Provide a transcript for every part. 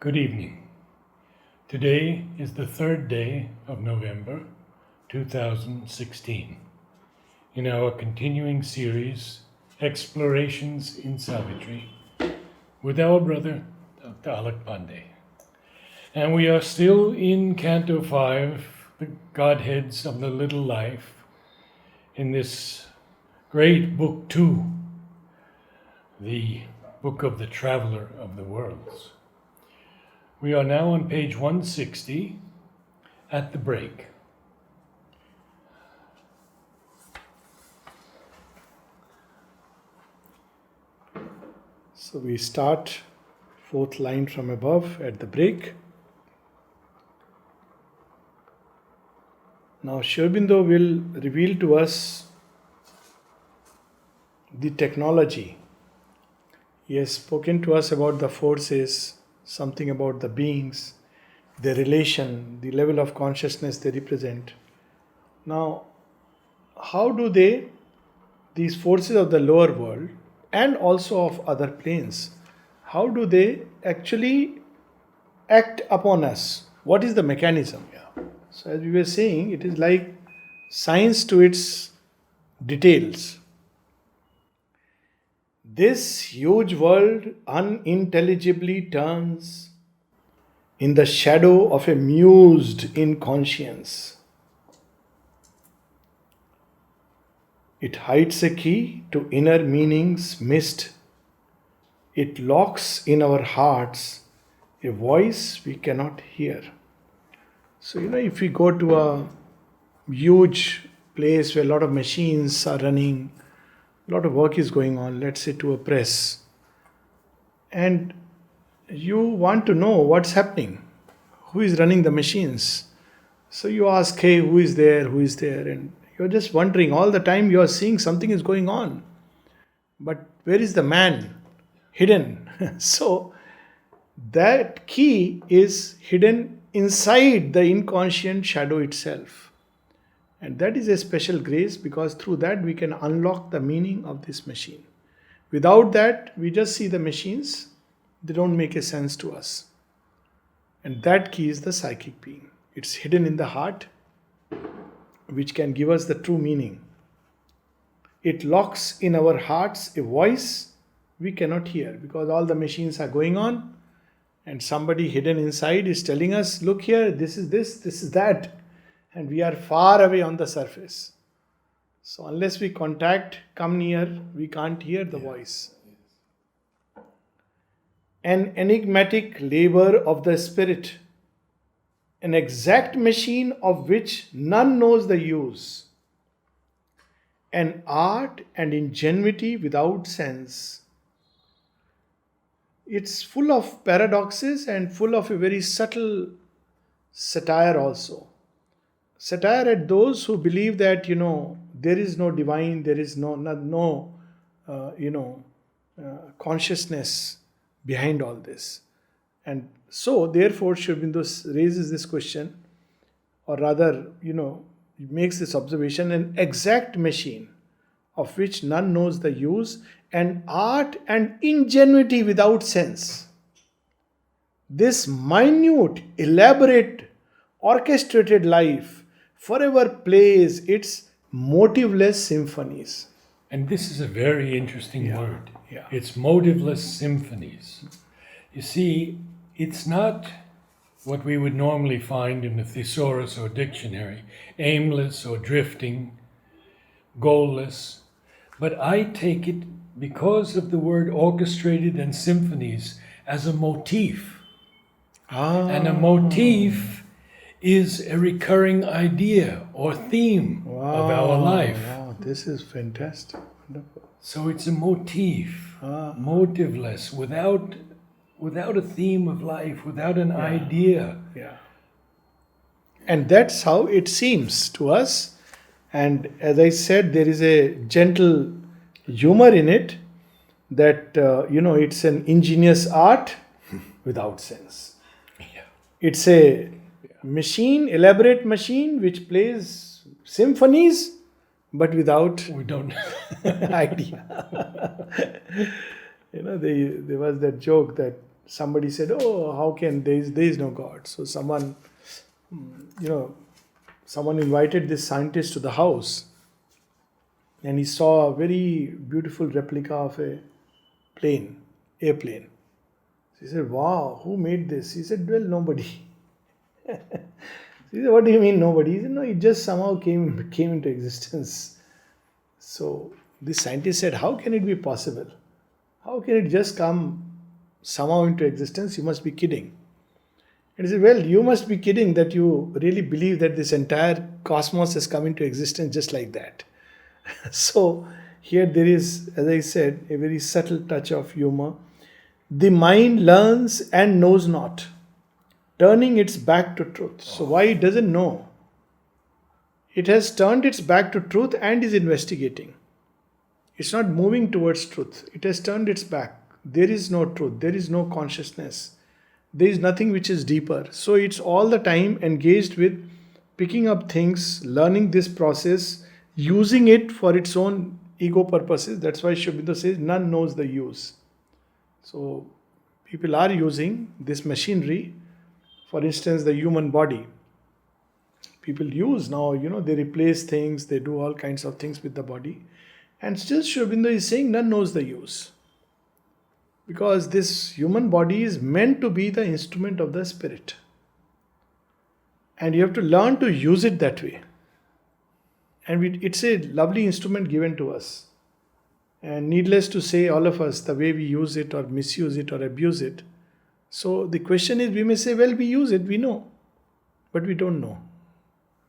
Good evening. Today is the third day of November 2016 in our continuing series, Explorations in Savitri, with our brother, Dr. Alok Pandey. And we are still in Canto 5, the Godheads of the Little Life, in this great Book 2, the Book of the Traveler of the Worlds. We are now on page 160 at the break. So we start fourth line from above at the break. Now Aurobindo will reveal to us the technology. He has spoken to us about the forces, something about the beings, their relation, the level of consciousness they represent. Now, how do these forces of the lower world and also of other planes, how do they actually act upon us? What is the mechanism? So as we were saying, it is like science to its details. This huge world unintelligibly turns in the shadow of a mused inconscience. It hides a key to inner meanings missed. It locks in our hearts a voice we cannot hear. So, if we go to a huge place where a lot of machines are running, a lot of work is going on, let's say to a press, and you want to know what's happening, who is running the machines. So you ask, hey, who is there, and you're just wondering all the time, you're seeing something is going on. But where is the man? Hidden. So that key is hidden inside the inconscient shadow itself. And that is a special grace, because through that we can unlock the meaning of this machine. Without that, we just see the machines, they don't make a sense to us. And that key is the psychic being. It's hidden in the heart, which can give us the true meaning. It locks in our hearts a voice we cannot hear, because all the machines are going on, and somebody hidden inside is telling us, look here, this is that. And we are far away on the surface. So unless we come near, we can't hear the voice. An enigmatic labor of the spirit, an exact machine of which none knows the use, an art and ingenuity without sense. It's full of paradoxes and full of a very subtle satire also. Satire at those who believe that, there is no divine, there is no consciousness behind all this. And so, therefore, Aurobindo raises this question, or rather, makes this observation: an exact machine of which none knows the use, an art and ingenuity without sense. This minute, elaborate, orchestrated life forever plays its motiveless symphonies. And this is a very interesting word. Yeah. It's motiveless symphonies. You see, it's not what we would normally find in the thesaurus or dictionary, aimless or drifting, goalless. But I take it, because of the word orchestrated and symphonies, as a motif. And a motif is a recurring idea or theme of our life. Wow, this is fantastic. Wonderful. So it's a motif, motiveless, without a theme of life, without an idea. Yeah. And that's how it seems to us. And as I said, there is a gentle humor in it, that, it's an ingenious art without sense. Yeah. It's a elaborate machine which plays symphonies, but without We don't. idea. There was that joke that somebody said, "Oh, how can there is no God?" So you know, someone invited this scientist to the house, and he saw a very beautiful replica of a airplane. He said, "Wow, who made this?" He said, "Well, nobody." He said, "What do you mean nobody?" He said, "No, it just somehow came into existence." So this scientist said, "How can it be possible? How can it just come somehow into existence? You must be kidding." And he said, "Well, you must be kidding that you really believe that this entire cosmos has come into existence just like that." So here there is, as I said, a very subtle touch of humor. The mind learns and knows not, turning its back to truth. So why it doesn't know? It has turned its back to truth and is investigating. It's not moving towards truth. It has turned its back. There is no truth. There is no consciousness. There is nothing which is deeper. So it's all the time engaged with picking up things, learning this process, using it for its own ego purposes. That's why Aurobindo says none knows the use. So people are using this machinery, for instance, the human body. People use now, they replace things, they do all kinds of things with the body. And still Aurobindo is saying none knows the use. Because this human body is meant to be the instrument of the spirit. And you have to learn to use it that way. And it's a lovely instrument given to us. And needless to say, all of us, the way we use it or misuse it or abuse it. So the question is, we may say, well, we use it, we know. But we don't know.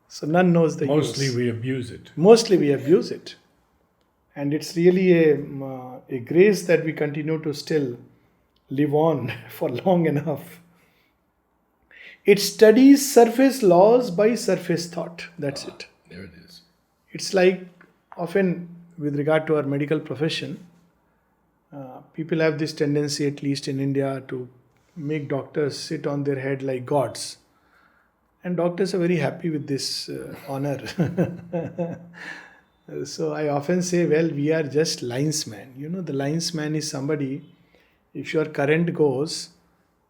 So none knows the Mostly use. we abuse it. Mostly we abuse it. And it's really a grace that we continue to still live on for long enough. It studies surface laws by surface thought. That's it. There it is. It's like often with regard to our medical profession, people have this tendency, at least in India, to make doctors sit on their head like gods. And doctors are very happy with this honor. So I often say, well, we are just linesman. The linesman is somebody, if your current goes,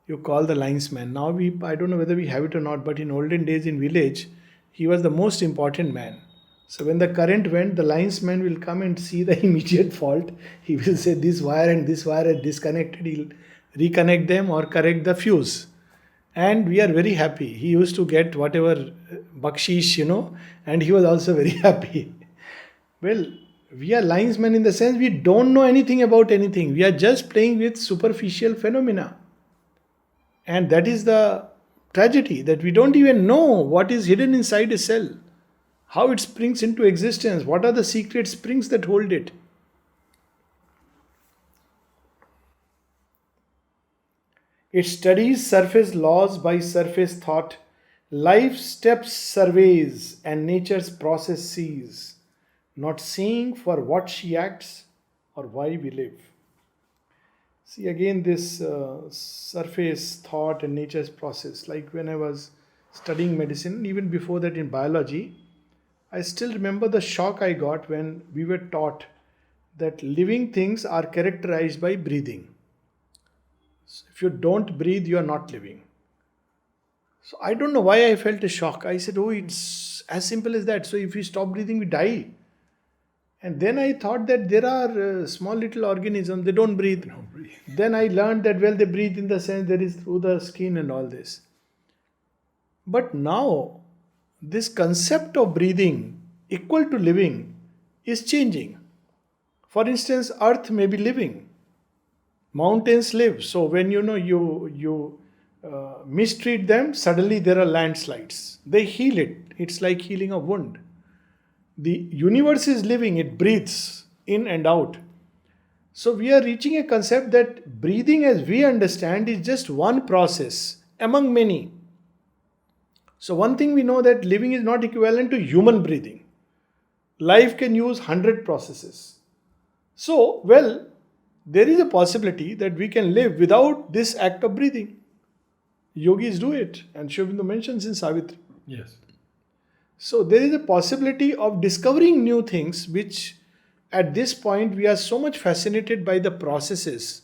you call the linesman. Now I don't know whether we have it or not, but in olden days in village, he was the most important man. So when the current went, the linesman will come and see the immediate fault. He will say this wire and this wire are disconnected. He'll reconnect them or correct the fuse. And we are very happy. He used to get whatever bakshish, and he was also very happy. Well, we are linesmen in the sense we don't know anything about anything. We are just playing with superficial phenomena. And that is the tragedy, that we don't even know what is hidden inside a cell, how it springs into existence, what are the secret springs that hold it. It studies surface laws by surface thought, life steps surveys, and nature's process sees, not seeing for what she acts or why we live. See again this surface thought and nature's process. Like when I was studying medicine, even before that in biology, I still remember the shock I got when we were taught that living things are characterized by breathing. So if you don't breathe, you are not living. So I don't know why I felt a shock. I said, oh, it's as simple as that. So if we stop breathing, we die. And then I thought that there are small little organisms, they don't breathe. Then I learned that, well, they breathe in the sense there is through the skin and all this. But now, this concept of breathing equal to living is changing. For instance, earth may be living. Mountains live. So when you mistreat them, suddenly there are landslides. They heal it. It's like healing a wound. The universe is living, it breathes in and out. So we are reaching a concept that breathing as we understand is just one process among many. So one thing we know, that living is not equivalent to human breathing. Life can use 100 processes. So, well, there is a possibility that we can live without this act of breathing. Yogis do it, and Aurobindo mentions in Savitri. Yes. So there is a possibility of discovering new things, which at this point we are so much fascinated by the processes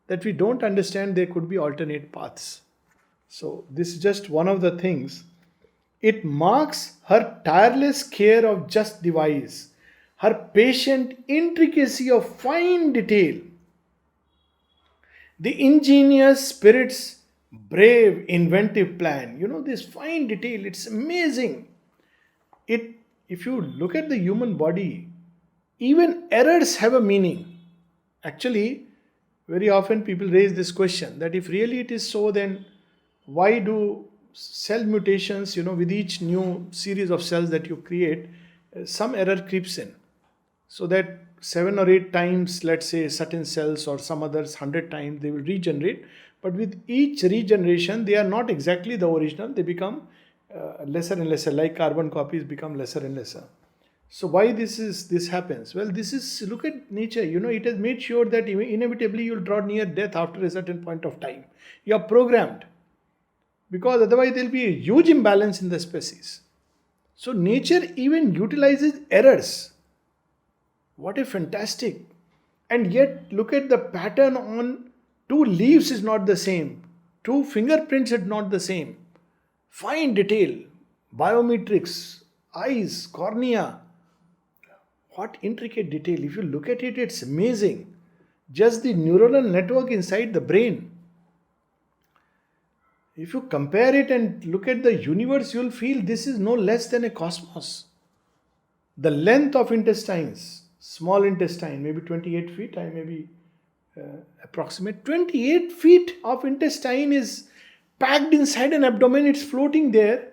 that we don't understand there could be alternate paths. So, this is just one of the things. It marks her tireless care of just device, her patient intricacy of fine detail, the ingenious spirit's brave, inventive plan. This fine detail, it's amazing. It, if you look at the human body, even errors have a meaning. Actually, very often people raise this question that if really it is so, then why do cell mutations, with each new series of cells that you create, some error creeps in. So that 7 or 8 times, let's say certain cells or some others 100 times, they will regenerate. But with each regeneration, they are not exactly the original. They become lesser and lesser, like carbon copies become lesser and lesser. So why this happens? Well, this is, look at nature. It has made sure that inevitably you'll draw near death after a certain point of time. You are programmed, because otherwise there will be a huge imbalance in the species. So nature even utilizes errors. What a fantastic! And yet look at the pattern on two leaves is not the same. Two fingerprints are not the same. Fine detail, biometrics, eyes, cornea. What intricate detail. If you look at it, it's amazing. Just the neuronal network inside the brain. If you compare it and look at the universe, you'll feel this is no less than a cosmos. The length of intestines, small intestine, maybe 28 feet, I maybe approximate. 28 feet of intestine is packed inside an abdomen, it's floating there.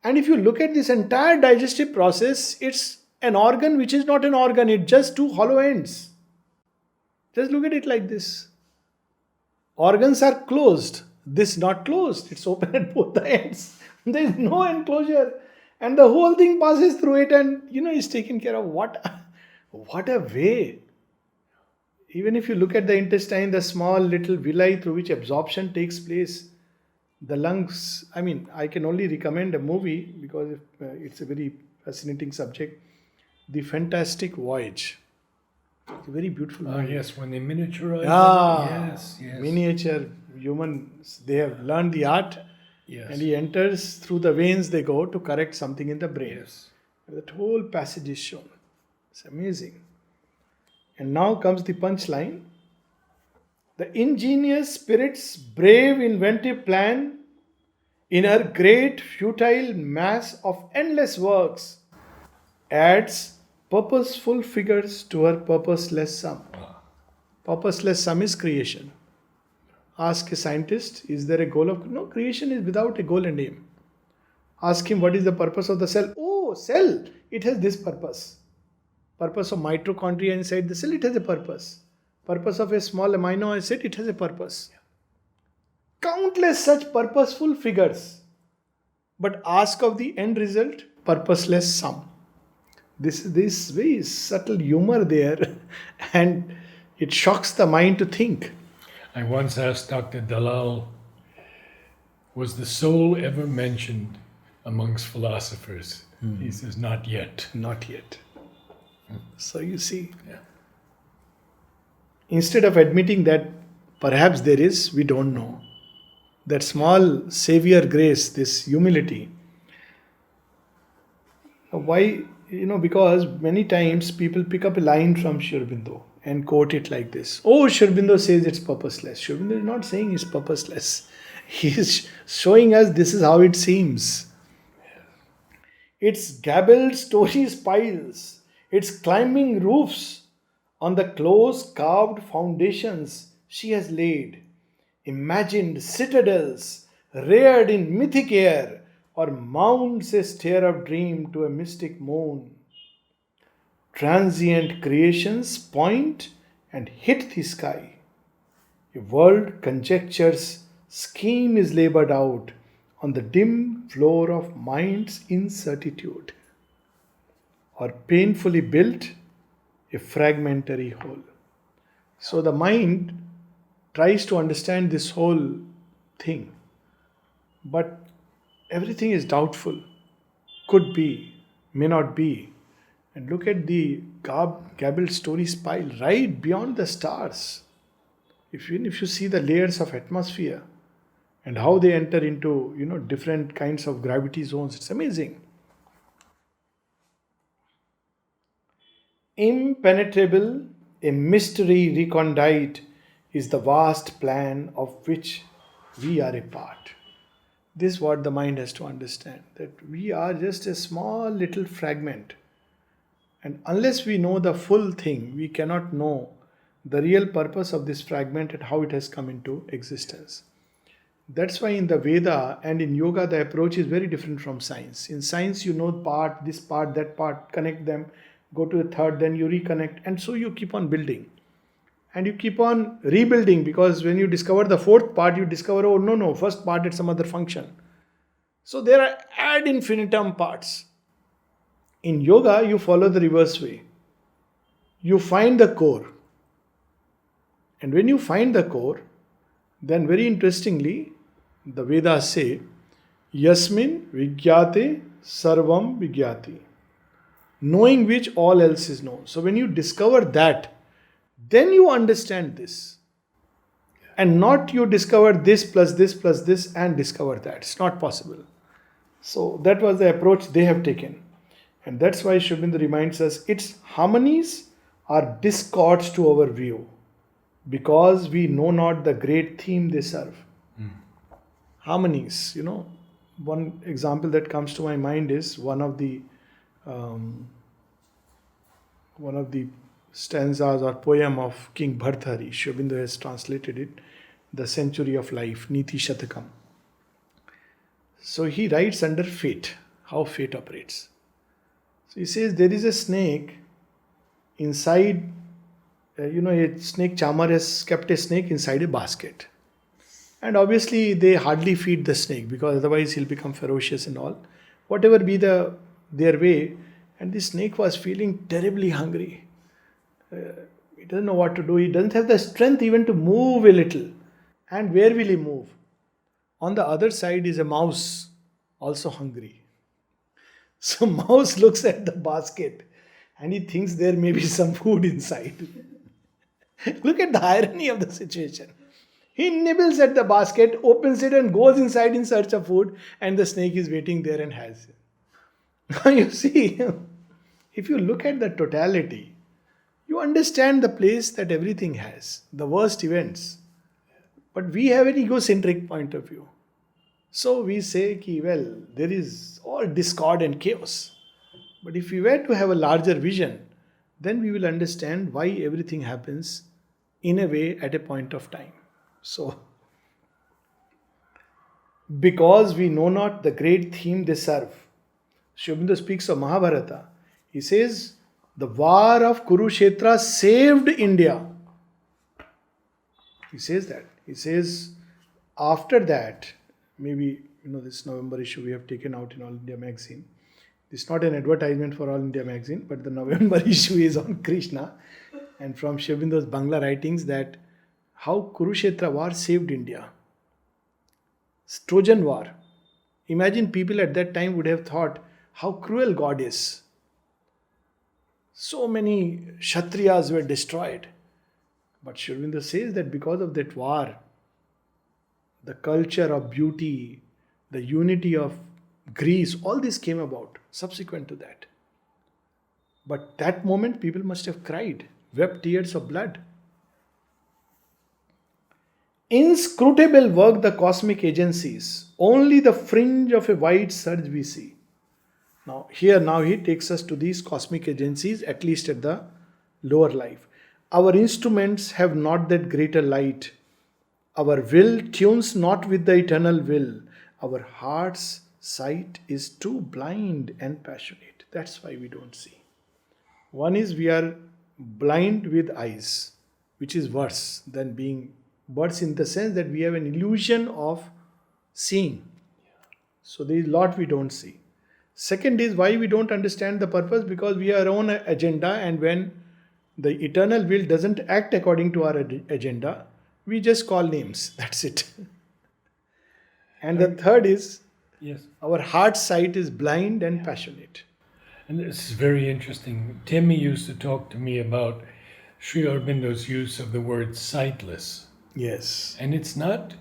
And if you look at this entire digestive process, it's an organ which is not an organ, it's just two hollow ends. Just look at it like this. Organs are closed. This not closed. It's open at both the ends. There is no enclosure. And the whole thing passes through it and, is taken care of. What a way. Even if you look at the intestine, the small little villi through which absorption takes place, the lungs, I can only recommend a movie because it's a very fascinating subject. The Fantastic Voyage. It's a very beautiful movie. Yes, when they miniaturize. Yes. Miniature humans, they have learned the art. Yes. And he enters through the veins they go to correct something in the brain. Yes. That whole passage is shown. It's amazing. And now comes the punchline. The ingenious spirit's brave inventive plan in her great futile mass of endless works adds purposeful figures to her purposeless sum. Purposeless sum is creation. Ask a scientist, is there a goal of... No, creation is without a goal and aim. Ask him what is the purpose of the cell. Oh, cell, it has this purpose. Purpose of mitochondria inside the cell, it has a purpose. Purpose of a small amino acid, it has a purpose. Countless such purposeful figures. But ask of the end result, purposeless sum. This very subtle humor there, and it shocks the mind to think. I once asked Dr. Dalal, was the soul ever mentioned amongst philosophers? He says, not yet. Not yet. So you see, Yeah. instead of admitting that perhaps there is, we don't know. That small savior grace, this humility. Why? Because many times people pick up a line from Aurobindo and quote it like this. Oh, Aurobindo says it's purposeless. Aurobindo is not saying it's purposeless. He is showing us this is how it seems. Its gabbled stories piles, its climbing roofs on the close carved foundations she has laid, imagined citadels reared in mythic air, or mounts a stair of dream to a mystic moon. Transient creations point and hit the sky. A world conjecture's scheme is labored out on the dim floor of mind's incertitude, or painfully built a fragmentary whole. So the mind tries to understand this whole thing, but everything is doubtful. Could be, may not be. And look at the gabbled stories pile right beyond the stars. If you see the layers of atmosphere and how they enter into different kinds of gravity zones, it's amazing. Impenetrable, a mystery recondite, is the vast plan of which we are a part. This is what the mind has to understand, that we are just a small little fragment. And unless we know the full thing, we cannot know the real purpose of this fragment and how it has come into existence. That's why in the Veda and in yoga, the approach is very different from science. In science, you know part, this part, that part, connect them, go to the third, then you reconnect, and so you keep on building. And you keep on rebuilding, because when you discover the fourth part, you discover, oh no, first part had some other function. So there are ad infinitum parts. In yoga, you follow the reverse way. You find the core. And when you find the core, then very interestingly, the Vedas say, Yasmin Vigyate Sarvam Vigyati, knowing which all else is known. So when you discover that, then you understand this. And not you discover this plus this plus this and discover that. It's not possible. So that was the approach they have taken. And that's why Aurobindo reminds us, its harmonies are discords to our view, because we know not the great theme they serve. Harmonies, one example that comes to my mind is one of the stanzas or poem of King Bhartari. Aurobindo has translated it, The Century of Life, Niti Shatakam. So he writes under fate, how fate operates. So he says there is a snake inside, a snake charmer has kept a snake inside a basket. And obviously they hardly feed the snake, because otherwise he'll become ferocious and all. Whatever be their way, and the snake was feeling terribly hungry. He doesn't know what to do. He doesn't have the strength even to move a little. And where will he move? On the other side is a mouse, also hungry. So mouse looks at the basket and he thinks there may be some food inside. Look at the irony of the situation. He nibbles at the basket, opens it and goes inside in search of food, and the snake is waiting there and has it. Now you see, if you look at the totality, you understand the place that everything has, the worst events. But we have an egocentric point of view. So we say, there is all discord and chaos. But if we were to have a larger vision, then we will understand why everything happens in a way at a point of time. So, because we know not the great theme they serve. Aurobindo speaks of Mahabharata. He says, the war of Kurukshetra saved India. He says that. He says, after that, maybe, this November issue we have taken out in All India Magazine. It's not an advertisement for All India Magazine, but the November issue is on Krishna. And from Aurobindo's Bangla writings, that how Kurukshetra war saved India. Trojan war. Imagine people at that time would have thought how cruel God is. So many Kshatriyas were destroyed. But Aurobindo says that because of that war, the culture of beauty, the unity of Greece, all this came about subsequent to that. But that moment people must have cried, wept tears of blood. Inscrutable work the cosmic agencies, only the fringe of a wide surge we see. Now he takes us to these cosmic agencies, at least at the lower life. Our instruments have not that greater light. Our will tunes not with the eternal will. Our heart's sight is too blind and passionate. That's why we don't see. One is we are blind with eyes, which is worse than being worse in the sense that we have an illusion of seeing. So there is a lot we don't see. Second is why we don't understand the purpose, because we have our own agenda, and when the eternal will doesn't act according to our agenda, we just call names. That's it. And the third is, our heart sight is blind and passionate. And this is very interesting. Timmy used to talk to me about Sri Aurobindo's use of the word sightless. Yes. And it's not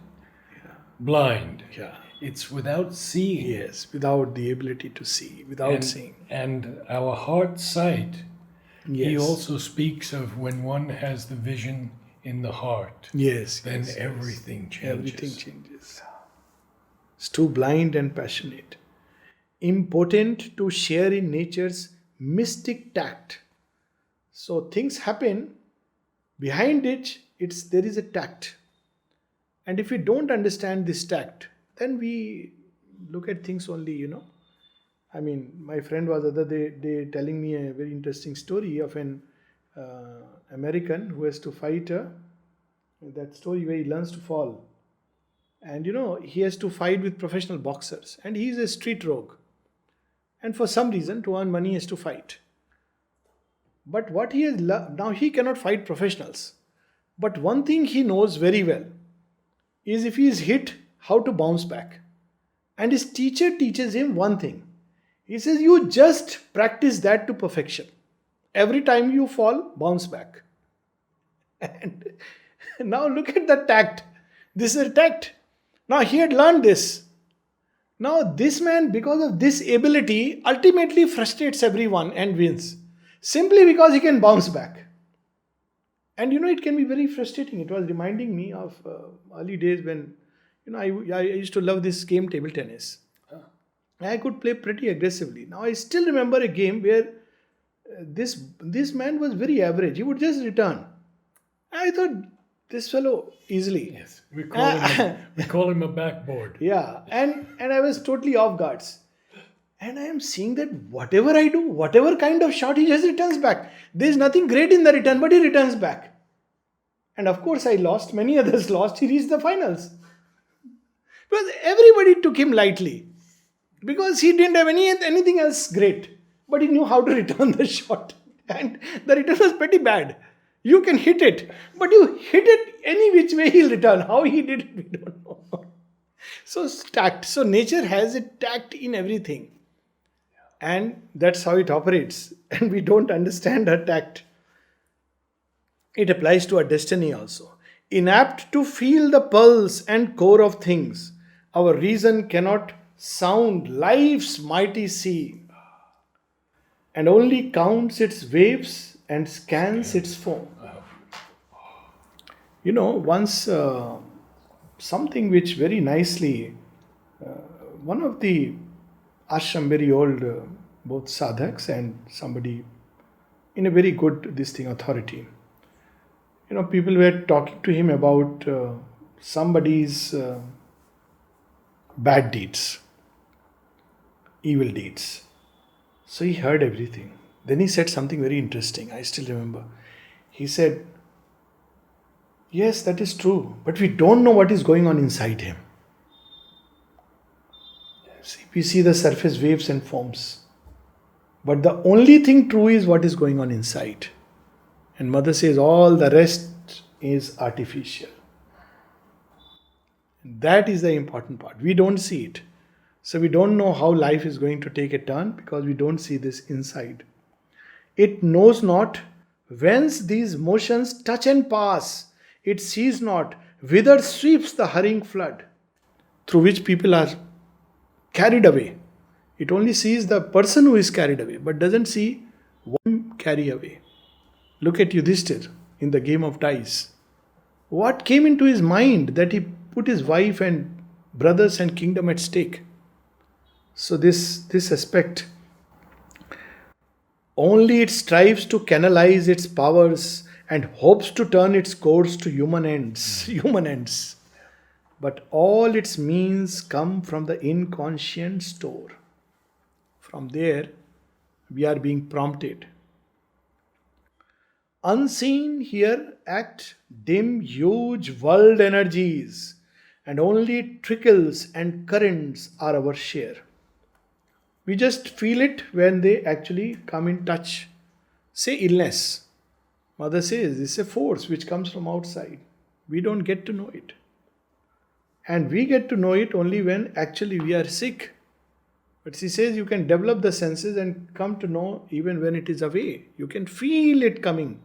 blind. Yeah. It's without seeing. Yes. Without the ability to see, without seeing. And our heart sight, he Yes. also speaks of when one has the vision in the heart, Yes. then yes, everything changes. Everything changes. It's too blind and passionate. Impotent to share in nature's mystic tact. So things happen, behind it, there is a tact. And if we don't understand this tact, then we look at things only, I mean, my friend was other day telling me a very interesting story of an American who has to fight that story where he learns to fall. And he has to fight with professional boxers. And he is a street rogue. And for some reason, to earn money, he has to fight. But what he has now he cannot fight professionals. But one thing he knows very well is if he is hit, how to bounce back. And his teacher teaches him one thing. He says, you just practice that to perfection. Every time you fall, bounce back. And now look at the tact. This is a tact. Now he had learned this. Now this man, because of this ability, ultimately frustrates everyone and wins. Simply because he can bounce back. And it can be very frustrating. It was reminding me of early days when, I used to love this game, table tennis. I could play pretty aggressively. Now I still remember a game where this man was very average. He would just return. I thought, this fellow easily. Yes, we call him a backboard. Yeah, and I was totally off guards. And I am seeing that whatever I do, whatever kind of shot, he just returns back. There is nothing great in the return, but he returns back. And of course I lost, many others lost. He reached the finals. Because everybody took him lightly. Because he didn't have anything else great. But he knew how to return the shot. And the return was pretty bad. You can hit it. But you hit it any which way he'll return. How he did it, we don't know. So tact. So nature has a tact in everything. And that's how it operates. And we don't understand her tact. It applies to our destiny also. Inapt to feel the pulse and core of things, our reason cannot sound life's mighty sea, and only counts its waves and scans its foam. Once something which very nicely, one of the ashram, very old, both sadhaks and somebody in a very good authority. People were talking to him about somebody's bad deeds, evil deeds. So he heard everything. Then he said something very interesting. I still remember. He said, yes, that is true, but we don't know what is going on inside him. See, we see the surface waves and foams. But the only thing true is what is going on inside. And Mother says all the rest is artificial. That is the important part. We don't see it. So we don't know how life is going to take a turn because we don't see this inside. It knows not whence these motions touch and pass. It sees not whither sweeps the hurrying flood through which people are carried away. It only sees the person who is carried away, but doesn't see one carry away. Look at Yudhishthir in the game of dice. What came into his mind that he put his wife and brothers and kingdom at stake? So this aspect, only it strives to canalize its powers and hopes to turn its course to human ends. But all its means come from the inconscient store. From there, we are being prompted. Unseen here act dim, huge world energies, and only trickles and currents are our share. We just feel it when they actually come in touch. Say illness. Mother says this is a force which comes from outside. We don't get to know it. And we get to know it only when actually we are sick. But she says you can develop the senses and come to know even when it is away. You can feel it coming.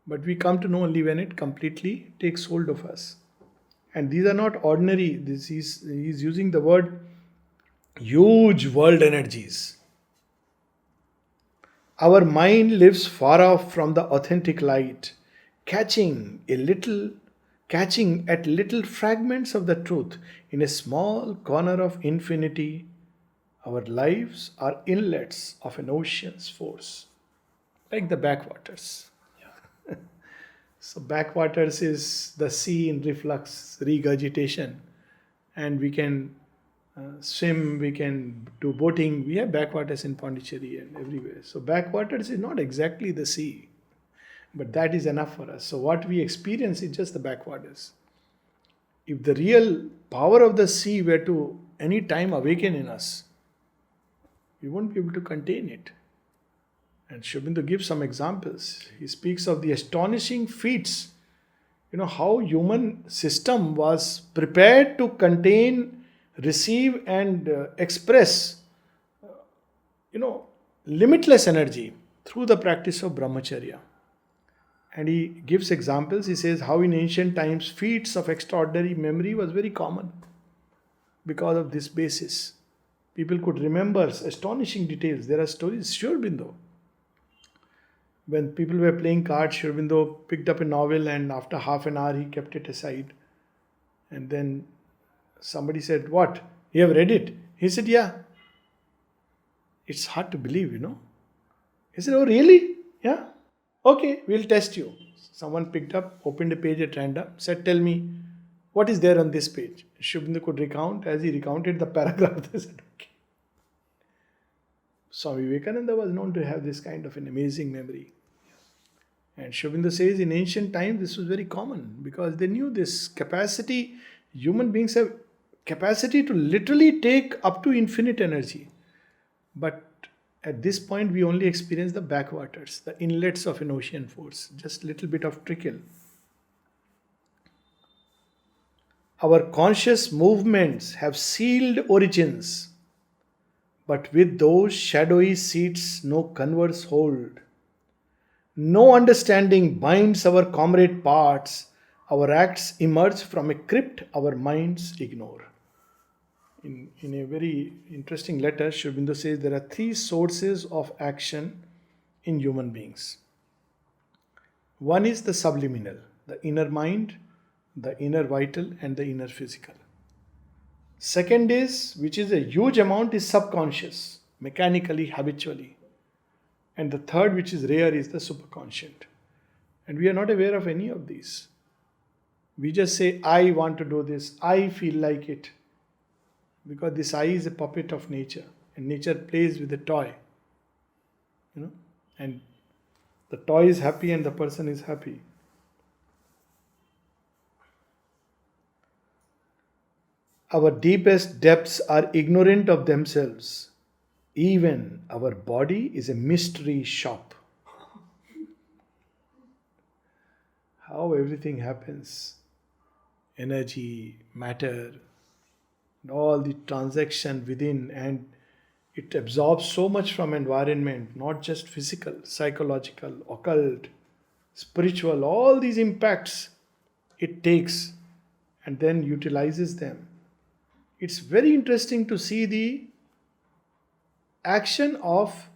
But we come to know only when it completely takes hold of us. And these are not ordinary, he's using the word huge world energies. Our mind lives far off from the authentic light, catching a little catching at little fragments of the truth in a small corner of infinity. Our lives are inlets of an ocean's force, like the backwaters. So backwaters is the sea in reflux, regurgitation, and we can swim, we can do boating. We have backwaters in Pondicherry and everywhere. So backwaters is not exactly the sea, but that is enough for us. So what we experience is just the backwaters. If the real power of the sea were to any time awaken in us, we won't be able to contain it. And Aurobindo gives some examples. He speaks of the astonishing feats, how human system was prepared to contain, receive and express, limitless energy through the practice of brahmacharya. And he gives examples. He says how in ancient times feats of extraordinary memory was very common because of this basis. People could remember astonishing details. There are stories. Aurobindo, when people were playing cards, Aurobindo picked up a novel and after half an hour he kept it aside. And then somebody said, "What? You have read it?" He said, "Yeah." It's hard to believe, He said, "Oh, really? Yeah? Okay, we'll test you." Someone picked up, opened a page at random, said, "Tell me, what is there on this page?" Aurobindo could recount. As he recounted the paragraph, they said, "Okay." Swami Vivekananda was known to have this kind of an amazing memory. And Aurobindo says in ancient times this was very common because they knew this capacity. Human beings have capacity to literally take up to infinite energy. But at this point we only experience the backwaters, the inlets of an ocean force, just little bit of trickle. Our conscious movements have sealed origins, but with those shadowy seats no converse hold. No understanding binds our comrade parts. Our acts emerge from a crypt our minds ignore. In a very interesting letter, Aurobindo says there are three sources of action in human beings. One is the subliminal, the inner mind, the inner vital, and the inner physical. Second is, which is a huge amount, is subconscious, mechanically, habitually. And the third, which is rare, is the superconscient. And we are not aware of any of these. We just say, "I want to do this, I feel like it." Because this I is a puppet of nature. And nature plays with a toy. And the toy is happy and the person is happy. Our deepest depths are ignorant of themselves. Even our body is a mystery shop. How everything happens. Energy, matter, and all the transaction within, and it absorbs so much from environment, not just physical, psychological, occult, spiritual, all these impacts it takes and then utilizes them. It's very interesting to see the action of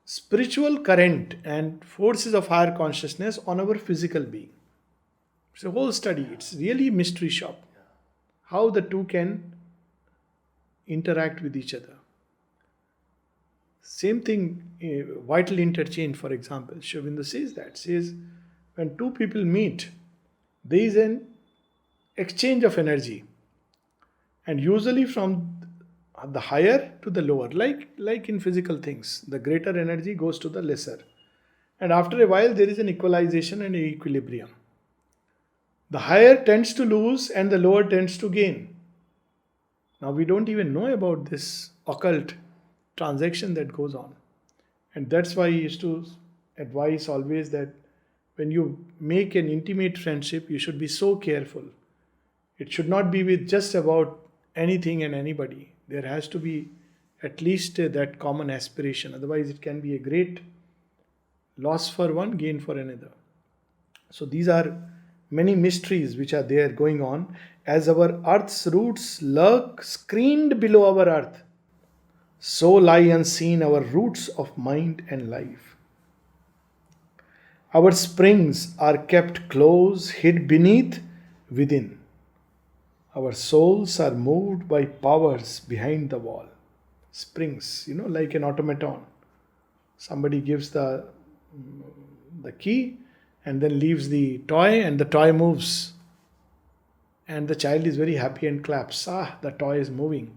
spiritual current and forces of higher consciousness on our physical being. It's a whole study. It's really a mystery shop. How the two can interact with each other. Same thing, vital interchange, for example. Aurobindo says that. Says when two people meet, there is an exchange of energy. And usually from the higher to the lower, like in physical things, the greater energy goes to the lesser. And after a while, there is an equalization and an equilibrium. The higher tends to lose and the lower tends to gain. Now we don't even know about this occult transaction that goes on. And that's why he used to advise always that when you make an intimate friendship, you should be so careful. It should not be with just about anything and anybody. There has to be at least that common aspiration. Otherwise, it can be a great loss for one, gain for another. So these are many mysteries which are there going on as our earth's roots lurk screened below our earth. So lie unseen our roots of mind and life. Our springs are kept close, hid beneath, within. Our souls are moved by powers behind the wall. Springs, like an automaton. Somebody gives the key and then leaves the toy, and the toy moves. And the child is very happy and claps. Ah, the toy is moving.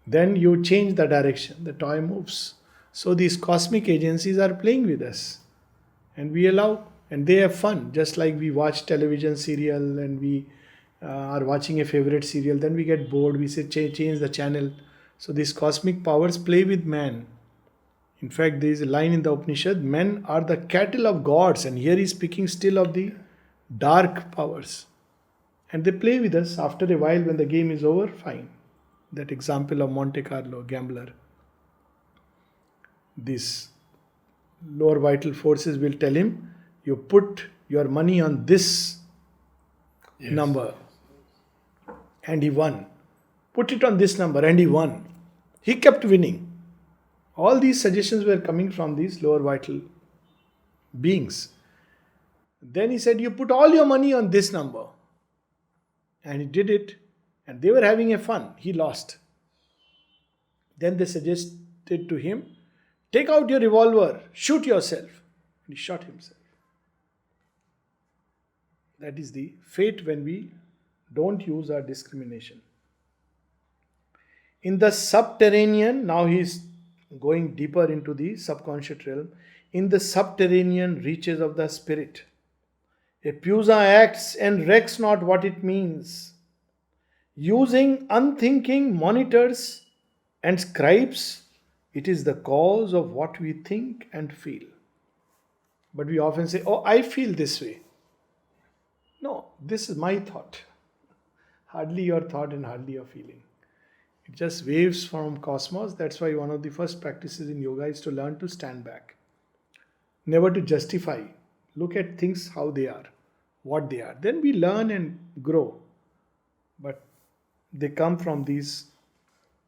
Then you change the direction, the toy moves. So these cosmic agencies are playing with us, and we allow, and they have fun. Just like we watch television serial, and we are watching a favorite serial, then we get bored, we say change the channel. So these cosmic powers play with man. In fact, there is a line in the Upanishad, men are the cattle of gods, and here he is speaking still of the dark powers. And they play with us. After a while, when the game is over, fine. That example of Monte Carlo, gambler. These lower vital forces will tell him, you put your money on this number, and he won. Put it on this number, and he won. He kept winning. All these suggestions were coming from these lower vital beings. Then he said, you put all your money on this number. And he did it, and they were having a fun. He lost. Then they suggested to him, take out your revolver, shoot yourself. And he shot himself. That is the fate when we don't use our discrimination. In the subterranean, now he is going deeper into the subconscious realm. In the subterranean reaches of the spirit, a pusa acts and recks not what it means. Using unthinking monitors and scribes, it is the cause of what we think and feel. But we often say, oh, I feel this way. No, this is my thought. Hardly your thought and hardly your feeling. It just waves from cosmos. That's why one of the first practices in yoga is to learn to stand back. Never to justify. Look at things how they are, what they are. Then we learn and grow. But they come from these.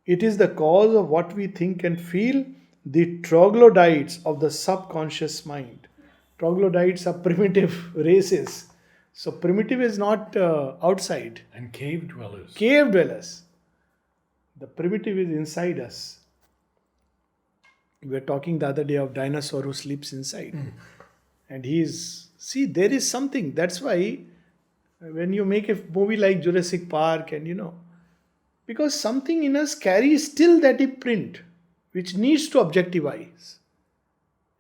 It is the cause of what we think and feel, the troglodytes of the subconscious mind. Troglodytes are primitive races. So primitive is not outside. And cave dwellers. Cave dwellers. The primitive is inside us. We were talking the other day of dinosaur who sleeps inside. And there is something. That's why when you make a movie like Jurassic Park and because something in us carries still that imprint which needs to objectivize.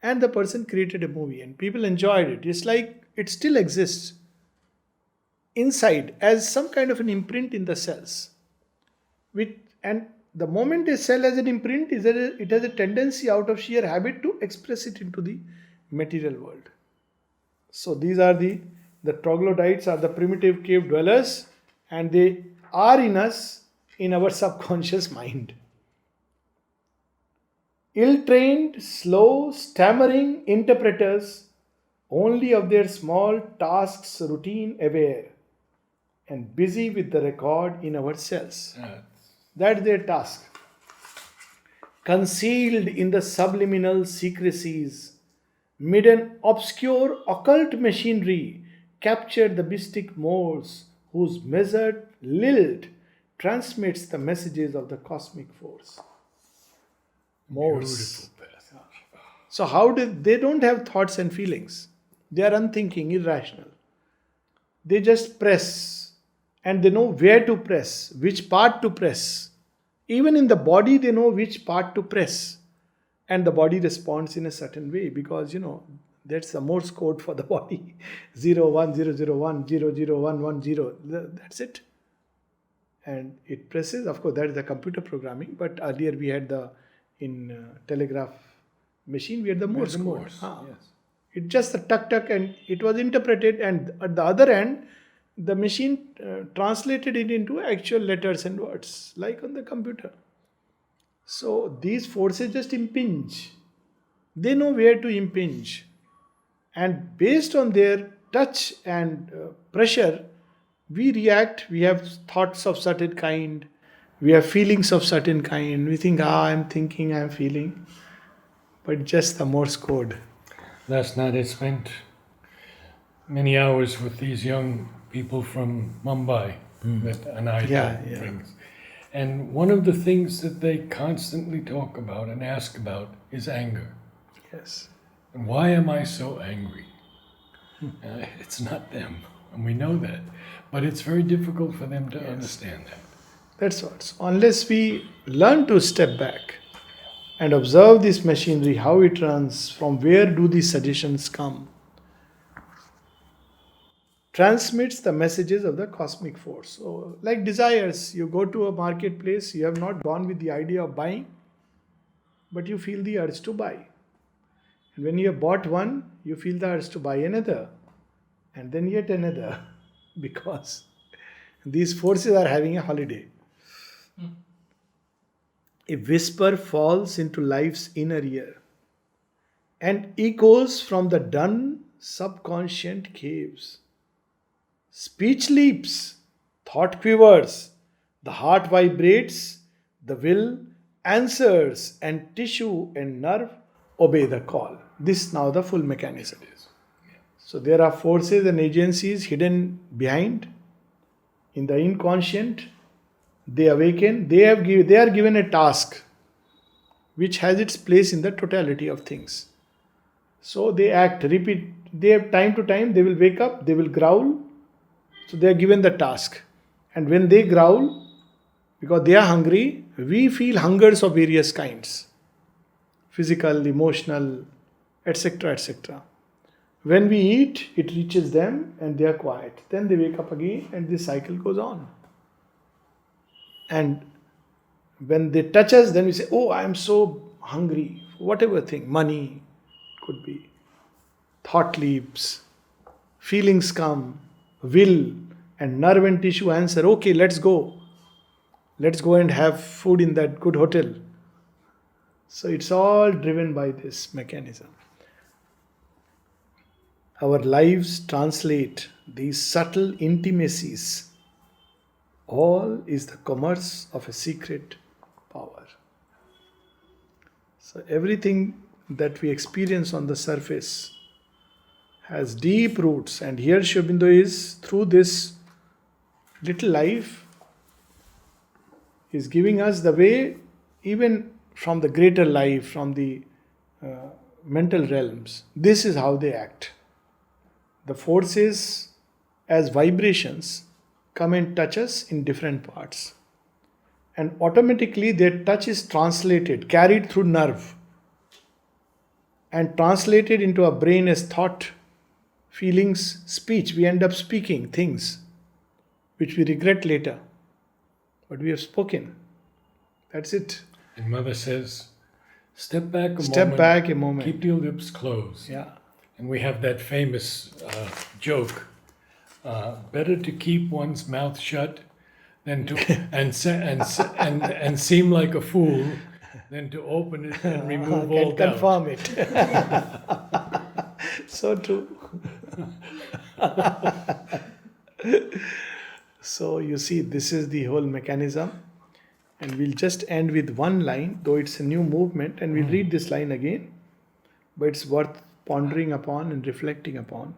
And the person created a movie and people enjoyed it. It's like it still exists inside as some kind of an imprint in the cells. And the moment a cell has an imprint, it has a tendency out of sheer habit to express it into the material world. So these are the troglodytes are the primitive cave dwellers, and they are in us, in our subconscious mind. Ill-trained, slow, stammering interpreters, only of their small tasks routine aware, and busy with the record in our cells. That's their task. Concealed in the subliminal secrecies, mid an obscure occult machinery, captured the mystic modes whose measured lilt transmits the messages of the cosmic force. Modes. Beautiful passage. So they don't have thoughts and feelings. They are unthinking, irrational. They just press. And they know where to press, which part to press. Even in the body, they know which part to press. And the body responds in a certain way because, that's the Morse code for the body. 0, 1, 0, 0, 1, 0, 0, 1, 1, 0. That's it. And it presses. Of course, that is the computer programming. But earlier we had in telegraph machine, we had the Morse code. Yes. It just the tuck and it was interpreted. And at the other end, the machine translated it into actual letters and words, like on the computer. So these forces just impinge. They know where to impinge. And based on their touch and pressure, we react, we have thoughts of certain kind, we have feelings of certain kind, we think, I'm thinking, I'm feeling, but just the Morse code. Last night I spent many hours with these young people from Mumbai that Anayata Yeah. brings. And one of the things that they constantly talk about and ask about is anger. Yes. And why am I so angry? It's not them, and we know that. But it's very difficult for them to understand that. That's what. So unless we learn to step back and observe this machinery, how it runs, from where do these suggestions come, transmits the messages of the cosmic force. So, like desires, you go to a marketplace, you have not gone with the idea of buying, but you feel the urge to buy. And when you have bought one, you feel the urge to buy another, and then yet another, because these forces are having a holiday. A whisper falls into life's inner ear and echoes from the dun subconscient caves. Speech leaps, thought quivers, the heart vibrates, the will answers, and tissue and nerve obey the call. This now the full mechanism. So there are forces and agencies hidden behind. In the inconscient, they awaken, they are given a task which has its place in the totality of things. So they act, repeat, they have time to time, they will wake up, they will growl. So they are given the task. And when they growl, because they are hungry, we feel hungers of various kinds. Physical, emotional, etc. etc. When we eat, it reaches them and they are quiet. Then they wake up again and this cycle goes on. And when they touch us, then we say, oh, I am so hungry. Whatever thing, money could be. Thought leaps, feelings come, will and nerve and tissue answer, okay, let's go. Let's go and have food in that good hotel. So it's all driven by this mechanism. Our lives translate these subtle intimacies. All is the commerce of a secret power. So everything that we experience on the surface has deep roots, and here Aurobindo is, through this little life, is giving us the way, even from the greater life, from the mental realms. This is how they act. The forces as vibrations come and touch us in different parts. And automatically their touch is translated, carried through nerve, and translated into our brain as thought, feelings, speech. We end up speaking things which we regret later. But we have spoken. That's it. And Mother says, step back a moment. Keep your lips closed. Yeah. And we have that famous joke. Better to keep one's mouth shut than to and seem like a fool than to open it and remove all doubt. Confirm it. So true. So you see, this is the whole mechanism. And we'll just end with one line, though it's a new movement, and we'll read this line again. But it's worth pondering upon and reflecting upon.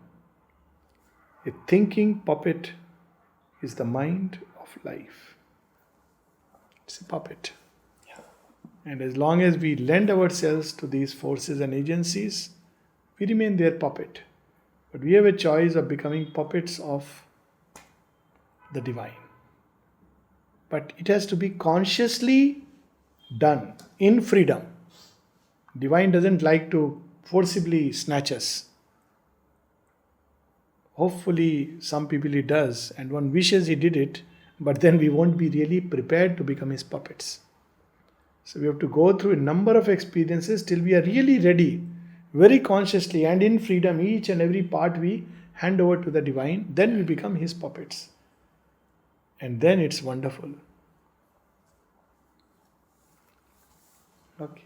A thinking puppet is the mind of life. It's a puppet. Yeah. And as long as we lend ourselves to these forces and agencies, we remain their puppet. But we have a choice of becoming puppets of the divine. But it has to be consciously done in freedom. Divine doesn't like to forcibly snatch us. Hopefully, some people he does, and one wishes he did it, but then we won't be really prepared to become his puppets. So we have to go through a number of experiences till we are really ready, very consciously and in freedom, each and every part we hand over to the divine, then we become his puppets. And then it's wonderful. Okay.